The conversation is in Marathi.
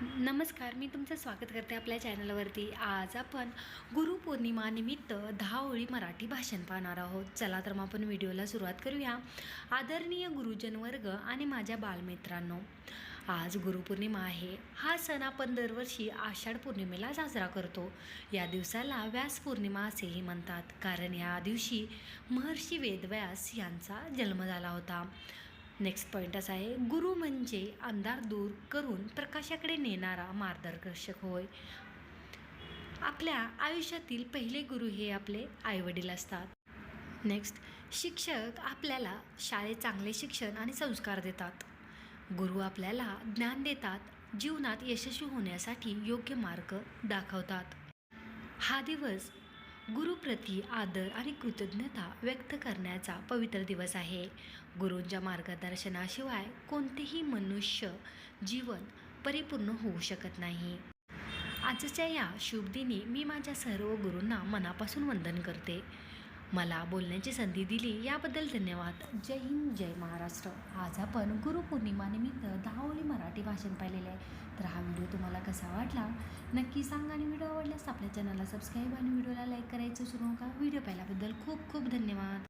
नमस्कार, मी तुमचं स्वागत करते आपल्या चॅनलवरती. आज आपण गुरुपौर्णिमा निमित्त 10 ओळी मराठी भाषण पाहणार आहोत. चला तर मग आपण व्हिडिओला सुरुवात करूया. आदरणीय गुरुजन वर्ग आणि माझ्या बालमित्रांनो, आज गुरुपौर्णिमा आहे. हा सण आपण दरवर्षी आषाढ पौर्णिमेला साजरा करतो. या दिवसाला व्यास पौर्णिमा असेही म्हणतात, कारण या दिवशी महर्षी वेदव्यास यांचा जन्म झाला होता. नेक्स्ट पॉईंट असा आहे, गुरु म्हणजे अंधार दूर करून प्रकाशाकडे नेणारा मार्गदर्शक होय. आपल्या आयुष्यातील पहिले गुरु हे आपले आईवडील असतात. नेक्स्ट, शिक्षक आपल्याला शाळेत चांगले शिक्षण आणि संस्कार देतात. गुरु आपल्याला ज्ञान देतात, जीवनात यशस्वी होण्यासाठी योग्य मार्ग दाखवतात. हा दिवस गुरुप्रती आदर आणि कृतज्ञता व्यक्त करण्याचा पवित्र दिवस आहे. गुरूंच्या मार्गदर्शनाशिवाय कोणतेही मनुष्य जीवन परिपूर्ण होऊ शकत नाही. आजच्या या शुभ दिनी मी माझ्या सर्व गुरूंना मनापासून वंदन करते. मला बोलण्याची संधी दिली याबद्दल धन्यवाद. जय हिंद, जय महाराष्ट्र. आज आपण गुरुपौर्णिमानिमित्त 10 ओळी मराठी भाषण पाहिलेले आहे. तर हा व्हिडिओ तुम्हाला कसा वाटला नक्की सांगा, आणि व्हिडिओ आवडल्यास आपल्या चॅनलला सबस्क्राईब आणि व्हिडिओला लाईक करायचं विसरू नका. व्हिडिओ पाहिल्याबद्दल खूप खूप धन्यवाद.